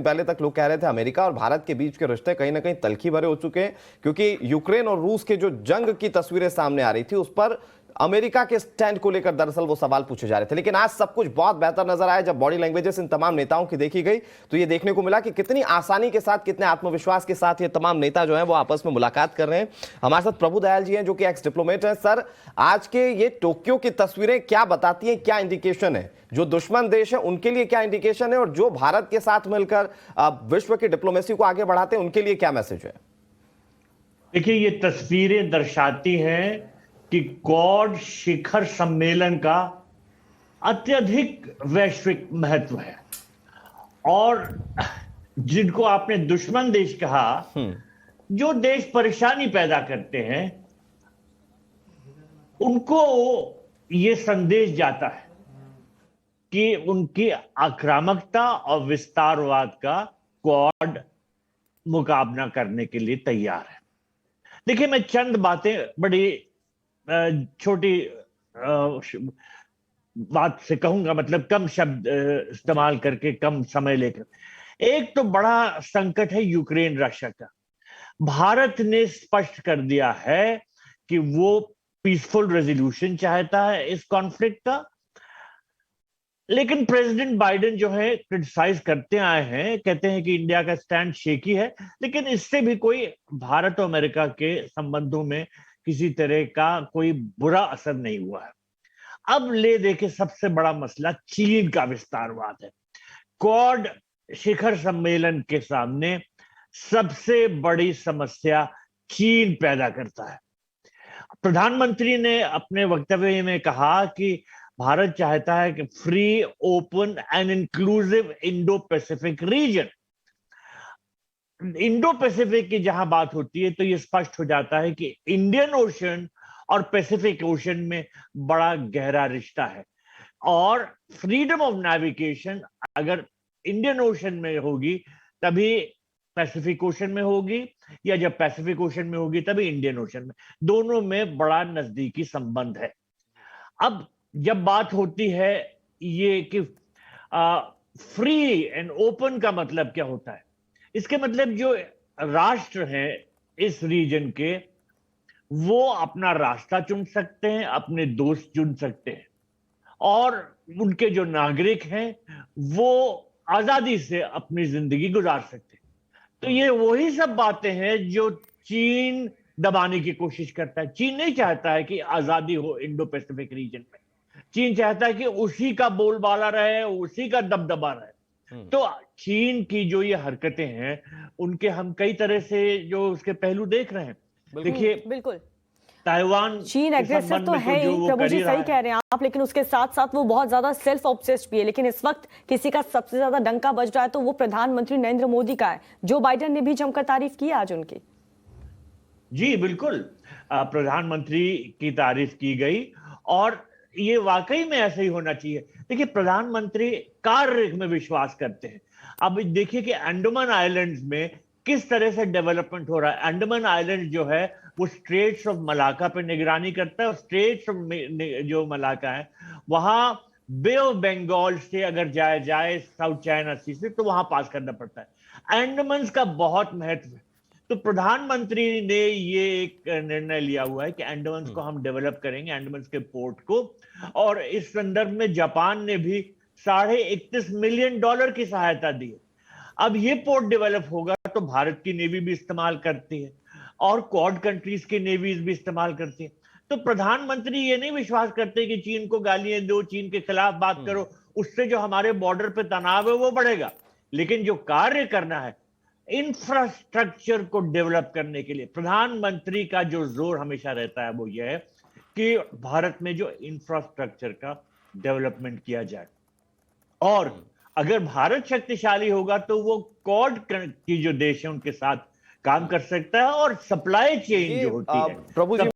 पहले तक लोग कह रहे थे अमेरिका और भारत के बीच के रिश्ते कहीं ना कहीं तल्खी भरे हो चुके हैं, क्योंकि यूक्रेन और रूस के जो जंग की तस्वीरें सामने आ रही थी उस पर अमेरिका के स्टैंड को लेकर दरअसल वो सवाल पूछे जा रहे थे। लेकिन आज सब कुछ बहुत बेहतर नजर आया। जब बॉडी लैंग्वेजेस इन तमाम नेताओं की देखी गई तो ये देखने को मिला कि कितनी आसानी के साथ, कितने आत्मविश्वास के साथ ये तमाम नेता जो है वो आपस में मुलाकात कर रहे हैं। हमारे साथ प्रभु दयाल जी हैं जो कि एक्स डिप्लोमेट है। सर, आज के ये टोक्यो की तस्वीरें क्या बताती हैं, क्या इंडिकेशन है? जो दुश्मन देश है उनके लिए क्या इंडिकेशन है, और जो भारत के साथ मिलकर विश्व की डिप्लोमेसी को आगे बढ़ाते हैं उनके लिए क्या मैसेज है? देखिए, ये तस्वीरें दर्शाती हैं कि क्वाड शिखर सम्मेलन का अत्यधिक वैश्विक महत्व है, और जिनको आपने दुश्मन देश कहा, जो देश परेशानी पैदा करते हैं, उनको ये संदेश जाता है कि उनकी आक्रामकता और विस्तारवाद का क्वाड मुकाबला करने के लिए तैयार है। देखिए, मैं चंद बातें बड़ी छोटी बात से कहूंगा, मतलब कम शब्द इस्तेमाल करके, कम समय लेकर। एक तो बड़ा संकट है यूक्रेन रशिया का। भारत ने स्पष्ट कर दिया है कि वो पीसफुल रेजोल्यूशन चाहता है इस कॉन्फ्लिक्ट का, लेकिन प्रेसिडेंट बाइडेन जो है क्रिटिसाइज करते आए हैं, कहते हैं कि इंडिया का स्टैंड शेकी है, लेकिन इससे भी कोई भारत और अमेरिका के संबंधों में किसी तरह का कोई बुरा असर नहीं हुआ है। अब ले देखे सबसे बड़ा मसला चीन का विस्तारवाद है। क्वाड शिखर सम्मेलन के सामने सबसे बड़ी समस्या चीन पैदा करता है। प्रधानमंत्री ने अपने वक्तव्य में कहा कि भारत चाहता है कि free, open and inclusive Indo Pacific region. Indo Pacific की जहां बात होती है तो ये स्पष्ट हो जाता है कि इंडियन ओशन और पैसिफिक ओशन में बड़ा गहरा रिश्ता है, और फ्रीडम ऑफ नेविगेशन अगर इंडियन ओशन में होगी तभी पैसिफिक ओशन में होगी, या जब पैसिफिक ओशन में होगी तभी इंडियन ओशन में। दोनों में बड़ा नजदीकी संबंध है। अब जब बात होती है ये कि फ्री एंड ओपन का मतलब क्या होता है, इसके मतलब जो राष्ट्र हैं इस रीजन के, वो अपना रास्ता चुन सकते हैं, अपने दोस्त चुन सकते हैं, और उनके जो नागरिक हैं वो आजादी से अपनी जिंदगी गुजार सकते हैं। तो ये वही सब बातें हैं जो चीन दबाने की कोशिश करता है। चीन नहीं चाहता है कि आजादी हो इंडो पैसिफिक रीजन में। चीन चाहता है कि उसी का बोलबाला रहे, उसी का दबदबा रहे। तो चीन की जो ये हरकतें हैं उनके हम कई तरह से जो उसके पहलू देख रहे हैं। देखिए, बिल्कुल ताइवान चीन एग्रेसर तो है ही, प्रभु जी सही कह रहे हैं आप, लेकिन उसके साथ साथ वो बहुत ज्यादा सेल्फ ऑब्सेस्ड भी है। लेकिन इस वक्त किसी का सबसे ज्यादा डंका बज रहा है तो वो प्रधानमंत्री नरेंद्र मोदी का है। जो बाइडेन ने भी जमकर तारीफ की आज उनकी। जी बिल्कुल, प्रधानमंत्री की तारीफ की गई, और ये वाकई में ऐसे ही होना चाहिए। देखिए, प्रधानमंत्री कार्य में विश्वास करते हैं। अब देखिए कि अंडमान आइलैंड्स में किस तरह से डेवलपमेंट हो रहा है। अंडमान आइलैंड जो है वो स्ट्रेट्स ऑफ मलाका पे निगरानी करता है, और स्ट्रेट्स ऑफ जो मलाका है वहां बे ऑफ बंगाल से अगर जाए साउथ चाइना सी से, तो वहां पास करना पड़ता है। अंडमान का बहुत महत्व है। तो प्रधानमंत्री ने ये एक निर्णय लिया हुआ है कि अंडमान को हम डेवलप करेंगे, अंडमान के पोर्ट को, और इस संदर्भ में जापान ने भी $31.5 मिलियन की सहायता दी है। अब ये पोर्ट डेवलप होगा तो भारत की नेवी भी इस्तेमाल करती है, और क्वाड कंट्रीज की नेवीज भी इस्तेमाल करती है। तो प्रधानमंत्री ये नहीं विश्वास करते कि चीन को गालियां दो, चीन के खिलाफ बात करो, उससे जो हमारे बॉर्डर पे तनाव है वो बढ़ेगा। लेकिन जो कार्य करना है इंफ्रास्ट्रक्चर को डेवलप करने के लिए, प्रधानमंत्री का जो जोर हमेशा रहता है वो यह है कि भारत में जो इंफ्रास्ट्रक्चर का डेवलपमेंट किया जाए, और अगर भारत शक्तिशाली होगा तो वो क्वाड की जो देश है उनके साथ काम कर सकता है, और सप्लाई चेन जो होती है, प्रभु जी